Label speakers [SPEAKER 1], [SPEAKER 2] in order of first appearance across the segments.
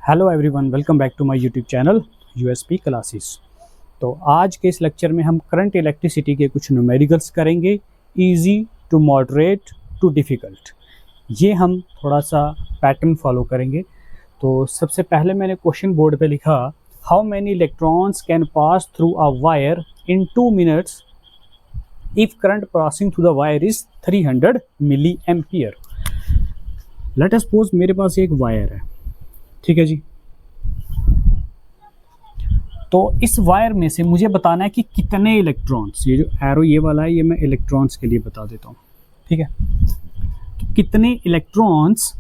[SPEAKER 1] Hello everyone, welcome back to my YouTube channel USP classes. तो आज के इस लेक्चर में हम करंट इलेक्ट्रिसिटी के कुछ न्यूमेरिकल्स करेंगे, easy to moderate to difficult. ये हम थोड़ा सा पैटर्न फॉलो करेंगे। तो सबसे पहले मैंने क्वेश्चन बोर्ड पे लिखा, how many electrons can pass through a wire in 2 minutes if current passing through the wire is 300 milli ampere. Let us suppose मेरे पास एक वायर है, ठीक है जी। तो इस वायर में से मुझे बताना है कि कितने इलेक्ट्रॉन्स, ये जो एरो ये वाला है ये मैं इलेक्ट्रॉन्स के लिए बता देता हूँ, ठीक है। तो कितने इलेक्ट्रॉन्स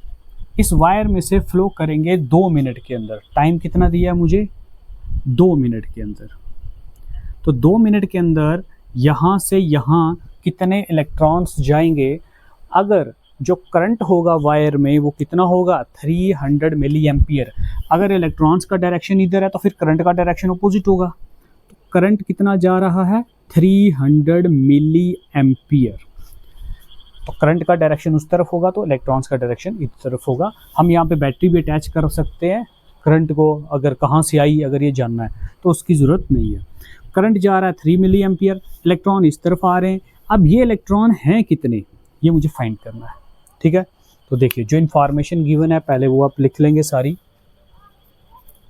[SPEAKER 1] इस वायर में से फ्लो करेंगे 2 मिनट के अंदर। टाइम कितना दिया है मुझे, 2 मिनट के अंदर। तो 2 मिनट के अंदर यहाँ से यहाँ कितने इलेक्ट्रॉन्स जाएंगे। अगर जो करंट होगा वायर में वो कितना होगा, 300 मिली एम्पियर। अगर इलेक्ट्रॉन्स का डायरेक्शन इधर है तो फिर करंट का डायरेक्शन अपोजिट होगा। तो करंट कितना जा रहा है, 300 मिली एम्पियर। तो करंट का डायरेक्शन उस तरफ होगा तो इलेक्ट्रॉन्स का डायरेक्शन इस तरफ होगा। हम यहाँ पे बैटरी भी अटैच कर सकते हैं करंट को, अगर कहाँ से आई अगर ये जानना है तो उसकी ज़रूरत नहीं है। करंट जा रहा है 3 मिली एम्पियर, इलेक्ट्रॉन इस तरफ आ रहे हैं। अब ये इलेक्ट्रॉन हैं कितने, ये मुझे फाइंड करना है, ठीक है। तो देखिए जो इन्फॉर्मेशन गिवन है पहले वो आप लिख लेंगे सारी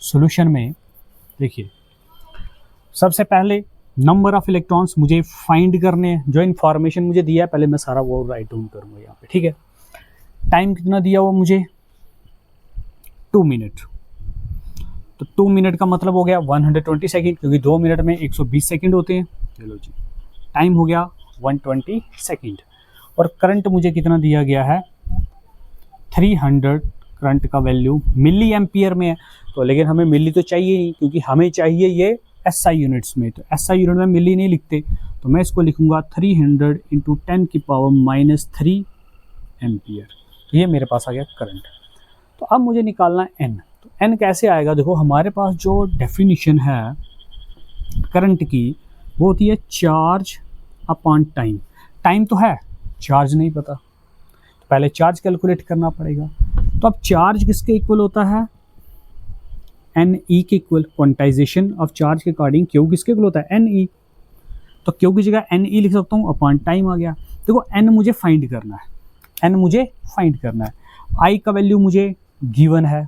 [SPEAKER 1] सॉल्यूशन में। देखिए सबसे पहले नंबर ऑफ इलेक्ट्रॉन्स मुझे फाइंड करने हैं। जो इन्फॉर्मेशन मुझे दिया है पहले मैं सारा वो राइट डाउन करूँगा यहाँ पे, ठीक है। टाइम कितना दिया हुआ मुझे, 2 मिनट। तो 2 मिनट का मतलब हो गया 120 सेकेंड, क्योंकि 2 मिनट में 120 सेकेंड होते हैं। चलो जी, टाइम हो गया 120 सेकेंड। और करंट मुझे कितना दिया गया है, 300। करंट का वैल्यू मिली एम्पियर में है, तो लेकिन हमें मिली तो चाहिए नहीं, क्योंकि हमें चाहिए ये एसआई यूनिट्स में। तो एसआई यूनिट में मिली नहीं लिखते, तो मैं इसको लिखूंगा 300 × 10⁻³ एम्पियर। तो ये मेरे पास आ गया करंट। तो अब मुझे निकालना एन। तो एन कैसे आएगा, देखो हमारे पास जो डेफिनेशन है करंट की वो होती है चार्ज अपॉन टाइम। टाइम तो है, चार्ज नहीं पता, तो पहले चार्ज कैलकुलेट करना पड़ेगा। तो अब चार्ज किसके इक्वल होता है, एन ई के इक्वल। क्वांटाइजेशन ऑफ चार्ज के अकॉर्डिंग क्यू किसके इक्वल होता है, एन ई। तो क्यू की जगह एन ई लिख सकता हूँ, अपॉन टाइम आ गया। देखो एन मुझे फाइंड करना है, एन मुझे फाइंड करना है। आई का वैल्यू मुझे गिवन है,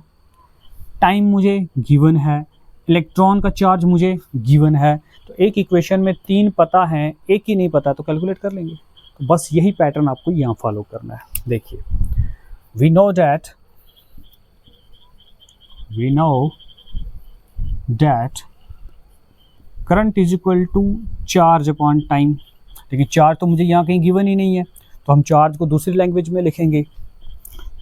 [SPEAKER 1] टाइम मुझे गिवन है, इलेक्ट्रॉन का चार्ज मुझे गिवन है। तो एक इक्वेशन में 3 पता है, एक ही नहीं पता, तो कैलकुलेट कर लेंगे। तो बस यही पैटर्न आपको यहाँ फॉलो करना है। देखिए we know that current is equal to charge upon time. लेकिन चार्ज तो मुझे यहाँ कहीं गिवन ही नहीं है, तो हम चार्ज को दूसरी लैंग्वेज में लिखेंगे।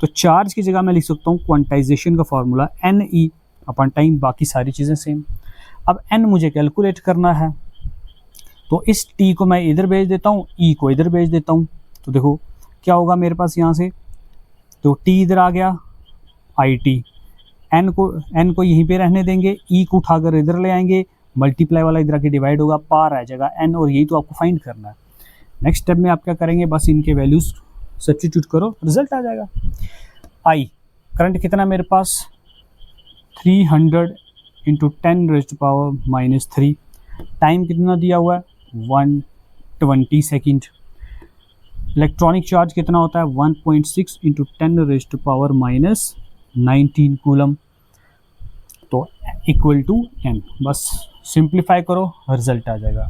[SPEAKER 1] तो चार्ज की जगह मैं लिख सकता हूँ क्वांटाइजेशन का formula N E upon time, बाकी सारी चीज़ें सेम। अब एन मुझे कैलकुलेट करना है, तो इस टी को मैं इधर भेज देता हूँ, ई को इधर भेज देता हूँ। तो देखो क्या होगा मेरे पास यहाँ से, तो टी इधर आ गया, आई टी। एन को यहीं पे रहने देंगे, ई को उठाकर इधर ले आएंगे, मल्टीप्लाई वाला इधर आके डिवाइड होगा, पार आ जाएगा एन। और यही तो आपको फाइंड करना है। नेक्स्ट स्टेप में आप क्या करेंगे, बस इनके वैल्यूज सब्स्टिट्यूट करो, रिजल्ट आ जाएगा। आई करंट कितना मेरे पास, 300 × 10⁻³ टाइम कितना दिया हुआ है, 120 सेकेंड। इलेक्ट्रॉनिक चार्ज कितना होता है, 1.6 × 10⁻⁻19 कूलम। तो इक्वल टू एन। बस सिंप्लीफाई करो, रिजल्ट आ जाएगा।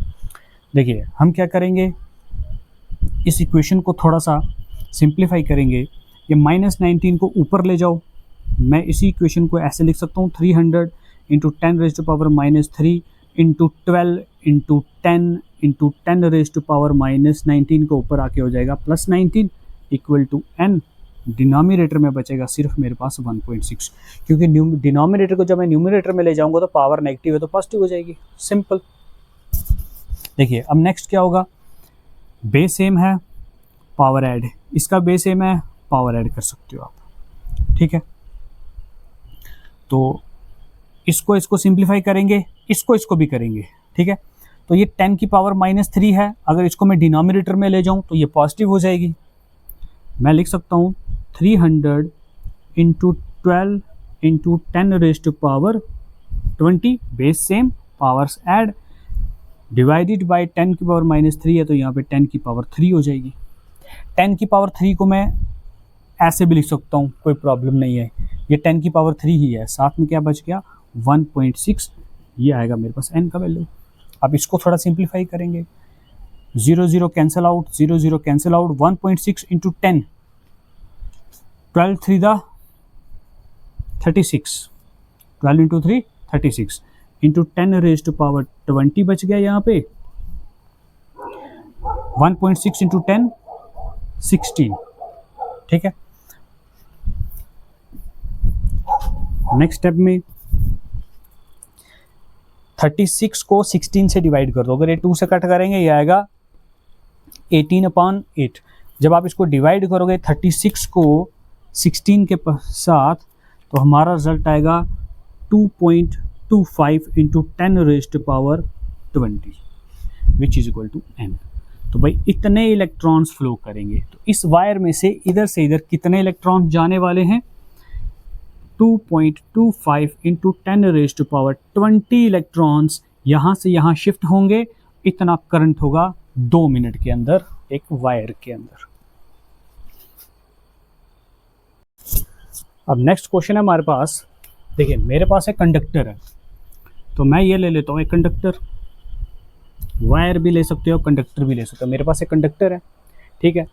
[SPEAKER 1] देखिए हम क्या करेंगे, इस इक्वेशन को थोड़ा सा सिंप्लीफाई करेंगे। ये -19 को ऊपर ले जाओ, मैं इसी इक्वेशन को ऐसे लिख सकता हूँ, 300 × 10⁻³ × 12 × 10 × 10⁻⁻19 को ऊपर आके हो जाएगा +19 इक्वल टू एन। डिनोमिनेटर में बचेगा सिर्फ मेरे पास 1.6, क्योंकि डिनोमिनेटर को जब मैं न्यूमिनेटर में ले जाऊंगा तो पावर नेगेटिव है तो पॉजिटिव हो जाएगी, सिंपल। देखिए अब नेक्स्ट क्या होगा, बेस सेम है, पावर ऐड, इसका बेस सेम है, पावर ऐड कर सकते हो आप, ठीक है। तो इसको सिंप्लीफाई करेंगे, इसको भी करेंगे, ठीक है। तो ये 10⁻³ है, अगर इसको मैं डिनोमिनेटर में ले जाऊं तो ये पॉजिटिव हो जाएगी। मैं लिख सकता हूँ 300 × 12 into 10⁻20 base same, powers add, divided by 10⁻³ है तो यहाँ पे 10⁻³ हो जाएगी। 10⁻³ को मैं ऐसे भी लिख सकता हूँ, कोई प्रॉब्लम नहीं है, ये 10⁻³ ही है। साथ में क्या बच गया 1.6, ये आएगा मेरे पास n का वैल्यू। अब इसको थोड़ा सिंप्लीफाई करेंगे, 0 0 cancel out, 0 0 cancel out, 1.6 into 10, 12 3 दा 36, 12 इंटू 3 36 इंटू 10⁻20 बच गया यहाँ पे, 1.6 इंटू 10 16, ठीक है। नेक्स्ट स्टेप में 36 को 16 से डिवाइड कर दो, अगर ये 2 से कट करेंगे ये आएगा 18/8। जब आप इसको डिवाइड करोगे 36 को 16 के साथ तो हमारा रिजल्ट आएगा 2.25 into 10⁻20 which is equal to n। तो भाई इतने इलेक्ट्रॉन्स फ्लो करेंगे, तो इस वायर में से इधर कितने इलेक्ट्रॉन्स जाने वाले हैं, 2.25 इंटू 10⁻20 इलेक्ट्रॉन्स यहाँ से यहाँ शिफ्ट होंगे। इतना करंट होगा 2 मिनट के अंदर एक वायर के अंदर। अब नेक्स्ट क्वेश्चन है हमारे पास, देखिए मेरे पास एक कंडक्टर है, तो मैं ये ले लेता हूँ एक कंडक्टर, वायर भी ले सकते हो कंडक्टर भी ले सकते हो। मेरे पास एक कंडक्टर है, ठीक है,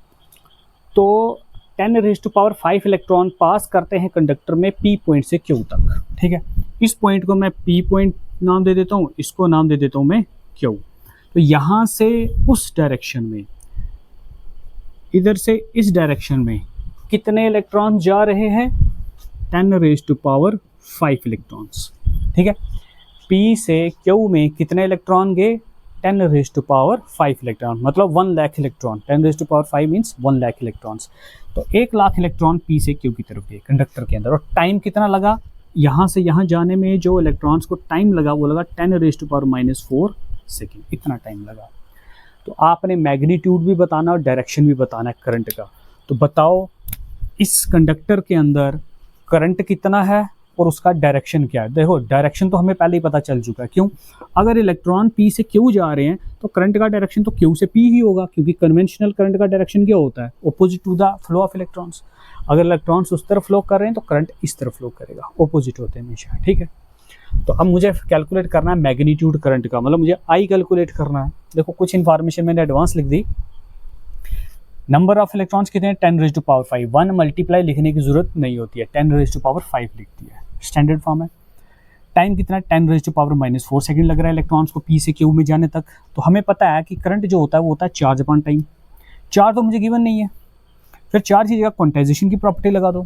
[SPEAKER 1] तो 10⁵ इलेक्ट्रॉन पास करते हैं कंडक्टर में P पॉइंट से Q तक, ठीक है। इस पॉइंट को मैं P पॉइंट नाम दे देता हूँ, इसको नाम दे देता हूँ मैं Q। तो यहाँ से उस डायरेक्शन में, इधर से इस डायरेक्शन में कितने इलेक्ट्रॉन जा रहे हैं, 10⁵ इलेक्ट्रॉन्स, ठीक है। P से Q में कितने इलेक्ट्रॉन गए, 10⁵ इलेक्ट्रॉन, मतलब 1 lakh electron. 10⁵ means 1 lakh electrons. तो 1 लाख इलेक्ट्रॉन P से Q की तरफ गए कंडक्टर के अंदर। और टाइम कितना लगा यहाँ से यहाँ जाने में, जो इलेक्ट्रॉन्स को टाइम लगा वो लगा 10⁻⁻⁴ सेकेंड, इतना टाइम लगा। तो आपने मैग्नीट्यूड भी बताना और डायरेक्शन भी बताना है करंट का। तो बताओ इस कंडक्टर के अंदर करंट कितना है और उसका डायरेक्शन क्या है। देखो डायरेक्शन तो हमें पहले ही पता चल चुका है, क्यों, अगर इलेक्ट्रॉन P से Q जा रहे हैं तो करंट का डायरेक्शन तो Q से P ही होगा, क्योंकि कन्वेंशनल करंट का डायरेक्शन क्या होता है, opposite to the flow of electrons. अगर इलेक्ट्रॉन्स उस तरफ फ्लो कर रहे हैं तो करंट इस तरफ फ्लो करेगा, ऑपोजिट होते हैं हमेशा, ठीक है। तो अब मुझे कैलकुलेट करना है मैग्नीट्यूड करंट का, मतलब मुझे I कैलकुलेट करना है। देखो कुछ इन्फॉर्मेशन मैंने एडवांस लिख दी। नंबर ऑफ इलेक्ट्रॉन्स कितने हैं, 10⁵, 1 मल्टीप्लाई लिखने की जरूरत नहीं होती है, 10⁵ लिख दिया है, स्टैंडर्ड फॉर्म है। टाइम कितना है, 10⁻⁴ सेकंड लग रहा है इलेक्ट्रॉन्स को P से Q में जाने तक। तो हमें पता है कि करंट जो होता है वो होता है चार्ज अपॉन टाइम। चार्ज तो मुझे गिवन नहीं है, फिर चार्ज की जगह क्वांटाइजेशन की प्रॉपर्टी लगा दो,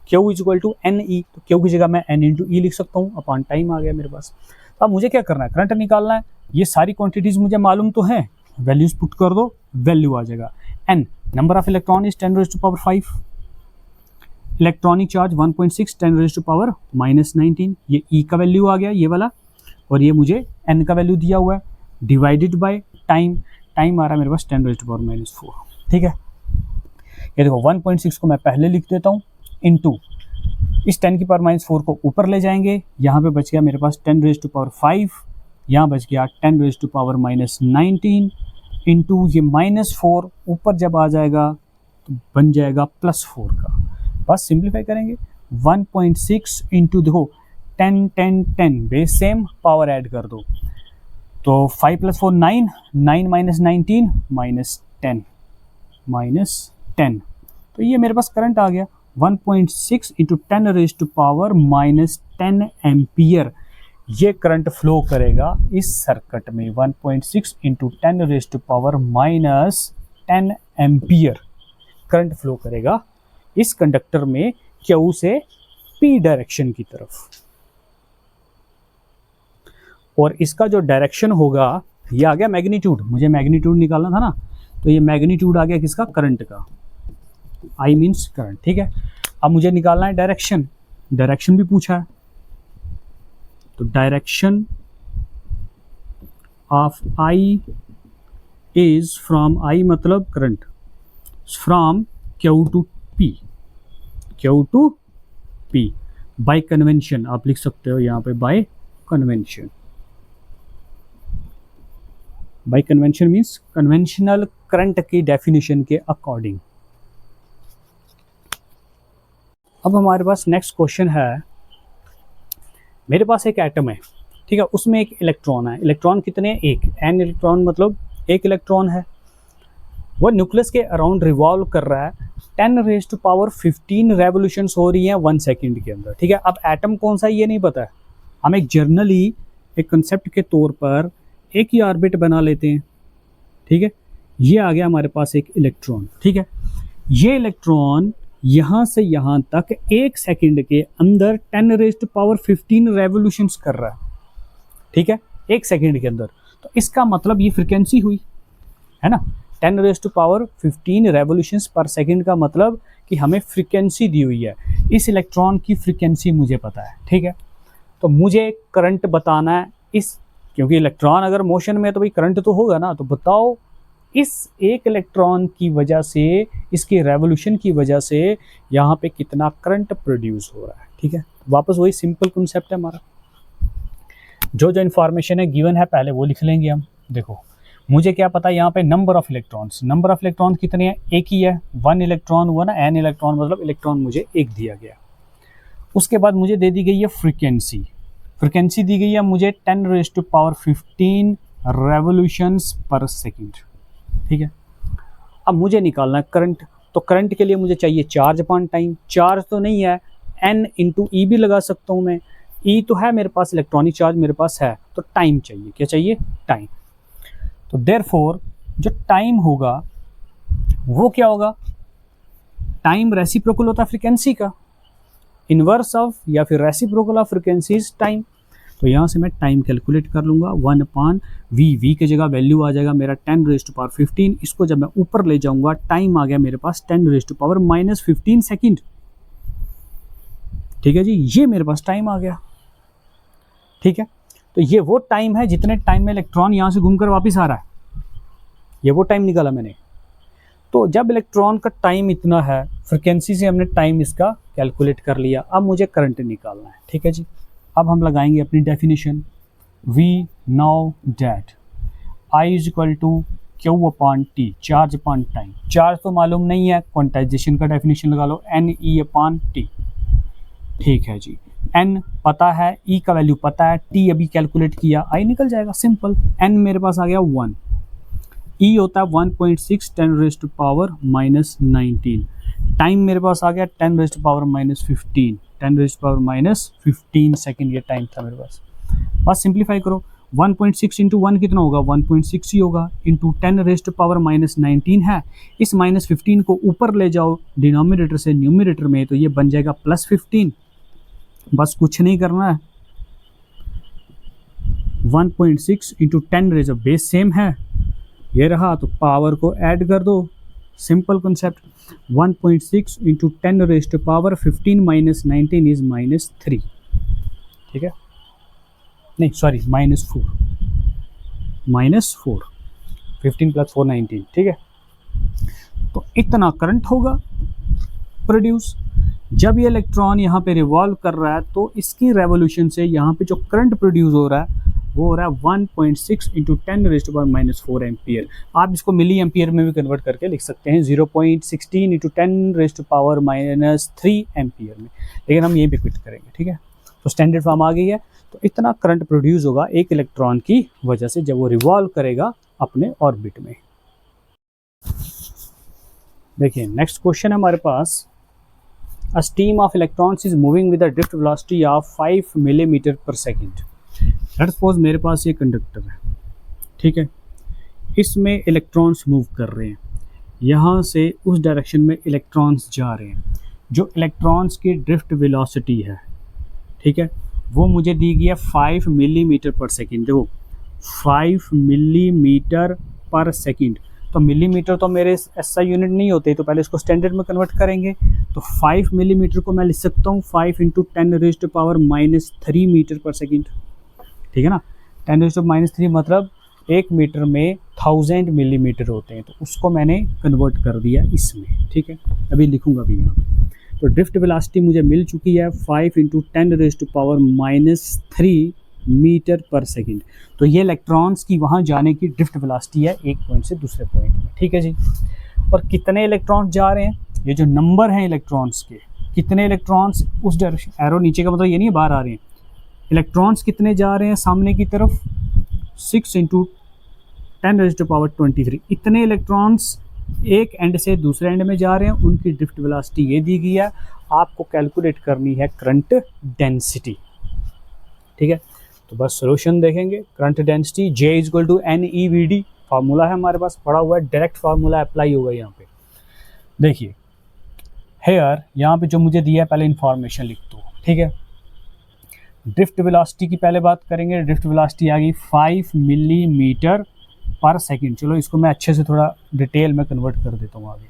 [SPEAKER 1] Q is equal to NE। तो Q की जगह मैं N इंटू E लिख सकता हूँ, अपॉन टाइम आ गया मेरे पास। तो अब मुझे क्या करना है, करंट निकालना है। ये सारी क्वांटिटीज मुझे मालूम तो है, वैल्यूज पुट कर दो, वैल्यू आ जाएगा। N number of electron is 10⁵, electronic charge 1.6 10⁻⁻19, ये E का वैल्यू आ गया ये वाला, और ये मुझे N का वैल्यू दिया हुआ है, डिवाइडेड बाय टाइम। टाइम आ रहा है मेरे पास 10⁻⁴, ठीक है। ये देखो 1.6 को मैं पहले लिख देता हूँ, इनटू इस 10⁻⁴ को ऊपर ले जाएंगे, यहाँ पे बच गया मेरे पास 10⁵, यहाँ बच गया 10⁻⁻19 इंटू ये -4 ऊपर जब आ जाएगा तो बन जाएगा +4 का। बस सिंप्लीफाई करेंगे, 1.6 इंटू देखो 10 10 10 बेस सेम, पावर ऐड कर दो, तो 5 + 4 9, 9 - 19 -10, तो ये मेरे पास करंट आ गया 1.6 इंटू 10⁻⁻10 एम्पियर। ये करंट फ्लो करेगा इस सर्किट में, 1.6 इंटू 10⁻⁻10 एम्पियर करंट फ्लो करेगा इस कंडक्टर में Q से P डायरेक्शन की तरफ। और इसका जो डायरेक्शन होगा, ये आ गया मैग्नीट्यूड, मुझे मैग्नीट्यूड निकालना था ना, तो ये मैग्नीट्यूड आ गया किसका, करंट का, I मीन्स करंट, ठीक है। अब मुझे निकालना है डायरेक्शन, डायरेक्शन भी पूछा है, तो direction of I is from I मतलब current, from Q to P, Q to P। By convention आप लिख सकते हो यहाँ पे, by convention. By convention means conventional current की डेफिनेशन के अकॉर्डिंग। अब हमारे पास नेक्स्ट क्वेश्चन है, मेरे पास एक एटम है, ठीक है, उसमें एक इलेक्ट्रॉन है। इलेक्ट्रॉन कितने हैं? एक। एन इलेक्ट्रॉन मतलब एक इलेक्ट्रॉन है। वह न्यूक्लियस के अराउंड रिवॉल्व कर रहा है। 10⁻15 रेवोल्यूशंस हो रही हैं 1 सेकंड के अंदर, ठीक है। अब एटम कौन सा है ये नहीं पता है, हम एक जर्नली एक कंसेप्ट के तौर पर एक ही ऑर्बिट बना लेते हैं, ठीक है। ये आ गया हमारे पास एक इलेक्ट्रॉन, ठीक है। ये इलेक्ट्रॉन यहाँ से यहाँ तक 1 सेकंड के अंदर 10⁻15 रेवोल्यूशंस कर रहा है, ठीक है, 1 सेकंड के अंदर। तो इसका मतलब ये फ्रिक्वेंसी हुई, है ना। 10⁻15 रेवोल्यूशंस पर सेकंड का मतलब कि हमें फ्रिक्वेंसी दी हुई है। इस इलेक्ट्रॉन की फ्रिक्वेंसी मुझे पता है, ठीक है। तो मुझे करंट बताना है इस, क्योंकि इलेक्ट्रॉन अगर मोशन में है तो भाई करंट तो होगा ना। तो बताओ इस एक इलेक्ट्रॉन की वजह से, इसके रेवोल्यूशन की वजह से यहाँ पे कितना करंट प्रोड्यूस हो रहा है, ठीक है। वापस वही सिंपल कॉन्सेप्ट है हमारा, जो जो इन्फॉर्मेशन है गिवन है पहले वो लिख लेंगे हम। देखो मुझे क्या पता है यहाँ पे number of electrons, number of electron कितने हैं? एक ही है, 1 इलेक्ट्रॉन हुआ ना, एन इलेक्ट्रॉन मतलब इलेक्ट्रॉन मुझे एक दिया गया। उसके बाद मुझे दे दी गई है फ्रीक्वेंसी, फ्रीक्वेंसी दी गई है मुझे 10⁻15 रेवोल्यूशंस पर सेकंड, ठीक है। अब मुझे निकालना है करंट, तो करंट के लिए मुझे चाहिए चार्ज अपॉन टाइम। चार्ज तो नहीं है, n इंटू ई भी लगा सकता हूँ मैं, ई तो है मेरे पास, इलेक्ट्रॉनिक चार्ज मेरे पास है, तो टाइम चाहिए। क्या चाहिए? टाइम। तो देयरफॉर जो टाइम होगा वो क्या होगा? टाइम रेसिप्रोकल होता है फ्रीक्वेंसी का, इनवर्स ऑफ या फिर reciprocal of frequency is time. तो यहाँ से मैं टाइम कैलकुलेट कर लूँगा, 1/v, v की जगह वैल्यू आ जाएगा मेरा 10⁻15। इसको जब मैं ऊपर ले जाऊँगा टाइम आ गया मेरे पास 10⁻−15 सेकेंड, ठीक है जी, ये मेरे पास टाइम आ गया, ठीक है। तो ये वो टाइम है जितने टाइम में इलेक्ट्रॉन यहाँ से घूमकर वापस आ रहा है, ये वो टाइम निकाला मैंने। तो जब इलेक्ट्रॉन का टाइम इतना है, फ्रिक्वेंसी से हमने टाइम इसका कैलकुलेट कर लिया, अब मुझे करंट निकालना है, ठीक है जी। अब हम लगाएंगे अपनी definition, we know that I is equal to Q upon T, charge upon time. चार्ज तो मालूम नहीं है, क्वांटाइजेशन का डेफिनेशन लगा लो, एन ई अपॉन टी, ठीक है जी। एन पता है, ई का वैल्यू पता है, टी अभी कैलकुलेट किया, आई निकल जाएगा, सिंपल। एन मेरे पास आ गया 1, ई होता है 1.6 10⁻−19, टाइम मेरे पास आ गया 10⁻−15, 10⁻−15 सेकेंड, ये टाइम था मेरे पास। बस सिंप्लीफाई करो, 1.6 इंटू 1 कितना होगा? 1.6 ही होगा, इंटू 10⁻−19 है। इस -15 को ऊपर ले जाओ डिनोमिनेटर से न्यूमरेटर में, तो ये बन जाएगा +15। बस कुछ नहीं करना है, 1.6 इंटू 10 बेस सेम है, ये रहा, तो पावर को ऐड कर दो, सिंपल कॉन्सेप्ट। 1.6 इंटू 10⁻15 -19 इज -3, ठीक है, नहीं सॉरी -4, -4, 15 + 4 19, ठीक है। तो इतना करंट होगा प्रोड्यूस। जब ये इलेक्ट्रॉन यहाँ पे रिवॉल्व कर रहा है तो इसकी रेवोल्यूशन से यहाँ पे जो करंट प्रोड्यूस हो रहा है वो हो रहा है 1.6 इंटू 10⁻⁻4 एम्पियर। आप इसको मिली एम्पियर में भी कन्वर्ट करके लिख सकते हैं, 0.16 इंटू 10⁻³ एम्पियर में, लेकिन हम यहीं पे क्विट करेंगे, ठीक है। तो स्टैंडर्ड फॉर्म आ गई है। तो इतना करंट प्रोड्यूस होगा एक इलेक्ट्रॉन की वजह से जब वो रिवॉल्व करेगा अपने ऑर्बिट में। देखिए नेक्स्ट क्वेश्चन है हमारे पास, a stream of electrons is moving with a drift velocity of 5 millimetre per second. Let's suppose मेरे पास ये कंडक्टर है, ठीक है, इसमें इलेक्ट्रॉन्स मूव कर रहे हैं, यहाँ से उस डायरेक्शन में इलेक्ट्रॉन्स जा रहे हैं। जो इलेक्ट्रॉन्स की ड्रिफ्ट वेलोसिटी है, ठीक है, वो मुझे दी गई है 5 मिलीमीटर पर सेकेंड। देखो 5 मिलीमीटर पर सेकेंड, तो मिलीमीटर तो मेरे एसआई यूनिट नहीं होते, तो पहले इसको स्टैंडर्ड में कन्वर्ट करेंगे। तो 5 मिलीमीटर को मैं लिख सकता हूँ 5 इंटू 10⁻³ मीटर पर सेकेंड, ठीक है ना। 10⁻³ मतलब 1 मीटर में 1000 मिलीमीटर होते हैं, तो उसको मैंने कन्वर्ट कर दिया इसमें, ठीक है। अभी लिखूंगा भी यहाँ पे तो ड्रिफ्ट वेलोसिटी मुझे मिल चुकी है 5 × 10⁻³ मीटर पर सेकेंड। तो ये इलेक्ट्रॉन्स की वहाँ जाने की ड्रिफ्ट वेलोसिटी है एक पॉइंट से दूसरे पॉइंट में, ठीक है जी। और कितने इलेक्ट्रॉन्स जा रहे हैं, ये जो नंबर हैं इलेक्ट्रॉन्स के, कितने इलेक्ट्रॉन्स उस डायरेक्शन, एरो नीचे का मतलब ये नहीं बाहर आ रहे हैं, इलेक्ट्रॉन्स कितने जा रहे हैं सामने की तरफ, 6 × 10⁻23। इतने इलेक्ट्रॉन्स एक एंड से दूसरे एंड में जा रहे हैं, उनकी ड्रिफ्ट वेलोसिटी ये दी गई है। आपको कैलकुलेट करनी है करंट डेंसिटी, ठीक है। तो बस सॉल्यूशन देखेंगे। Current density J = NEVD formula है हमारे पास पड़ा हुआ है, डायरेक्ट फार्मूला अप्लाई होगा यहाँ पे। देखिए हेयर यहाँ पे जो मुझे दिया है, पहले इंफॉर्मेशन लिख दो, ठीक है। ड्रिफ्ट वेलोसिटी की पहले बात करेंगे। ड्रिफ्ट वेलोसिटी आ गई 5 मिलीमीटर पर सेकंड। चलो इसको मैं अच्छे से थोड़ा डिटेल में कन्वर्ट कर देता हूँ आगे।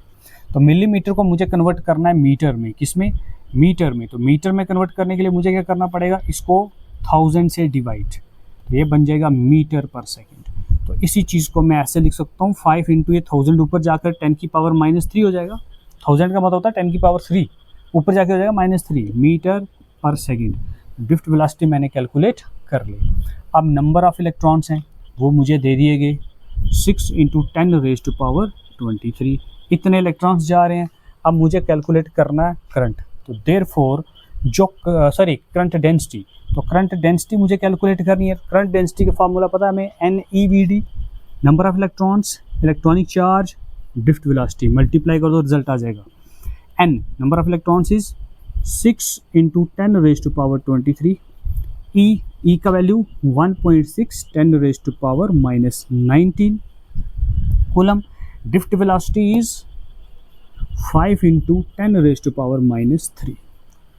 [SPEAKER 1] तो मिलीमीटर को मुझे कन्वर्ट करना है मीटर में, किसमें, मीटर में। तो मीटर में कन्वर्ट करने के लिए मुझे क्या करना पड़ेगा, इसको 1000 से डिवाइड, तो ये बन जाएगा मीटर पर सेकंड। तो इसी चीज़ को मैं ऐसे लिख सकता हूँ 5 × ये 1000 ऊपर जाकर 10⁻³ हो जाएगा। 1000 का मतलब होता है 10⁻³ ऊपर जाके हो जाएगा -3 मीटर पर सेकंड। ड्रिफ्ट वेलोसिटी मैंने कैलकुलेट कर ली। अब नंबर ऑफ इलेक्ट्रॉन्स हैं वो मुझे दे दिए गए 6 × 10⁻23। इतने इलेक्ट्रॉन्स जा रहे हैं। अब मुझे कैलकुलेट करना है करंट। तो देयरफॉर जो करंट डेंसिटी, तो करंट डेंसिटी मुझे कैलकुलेट करनी है। करंट डेंसिटी का फार्मूला पता है हमें, NEVD, number of electrons, electronic charge, drift velocity, multiply कर दो रिजल्ट आ जाएगा। N number of electrons is 6 × 10⁻23। E का value 1.6 10⁻⁻19 coulomb. Drift velocity is 5 × 10⁻⁻3।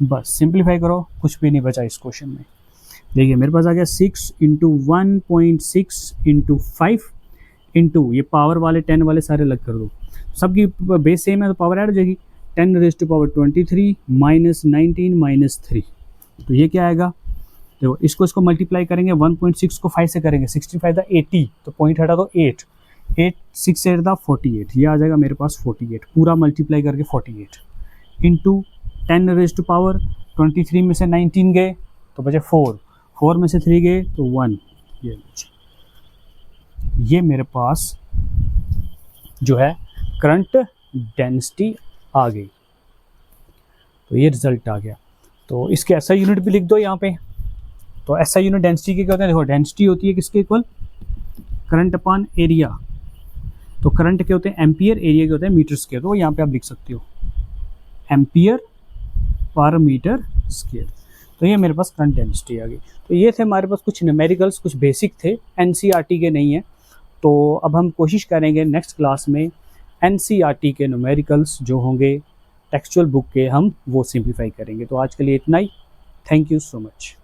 [SPEAKER 1] बस सिंप्लीफाई करो, कुछ भी नहीं बचा इस क्वेश्चन में। देखिए मेरे पास आ गया 6 × 1.6 × 5 इंटू ये पावर वाले 10 वाले सारे अलग कर दो, सबकी बेस सेम है तो पावर ऐड हो जाएगी। 10⁻23 -19 -3, तो ये क्या आएगा, देखो इसको मल्टीप्लाई करेंगे। 1.6 को 5 से करेंगे, 65 था 80, तो पॉइंट हटा दो 8, 6 8 था 48, ये आ जाएगा मेरे पास 48, पूरा मल्टीप्लाई करके 48 इंटू 10⁻23 में से 19 गए तो बचे 4 में से 3 गए तो 1, ये मेरे पास जो है करंट डेंसिटी आ गई। तो ये रिजल्ट आ गया। तो इसके ऐसा यूनिट भी लिख दो यहाँ पे। तो ऐसा यूनिट डेंसिटी के क्या होते हैं, देखो डेंसिटी होती है किसके इक्वल, करंट अपॉन एरिया। तो करंट के होते हैं एम्पियर, एरिया के होते हैं मीटर स्क्वायर। तो यहाँ पे आप लिख सकते हो एम्पियर पर मीटर स्क्वायर। तो ये मेरे पास करंट डेंसिटी आ गई। तो ये थे हमारे पास कुछ न्यूमेरिकल्स, कुछ बेसिक थे, NCERT के नहीं है। तो अब हम कोशिश करेंगे नेक्स्ट क्लास में NCERT के न्यूमेरिकल्स जो होंगे टेक्सचुअल बुक के, हम वो सिंप्लीफाई करेंगे। तो आज के लिए इतना ही। Thank you so much.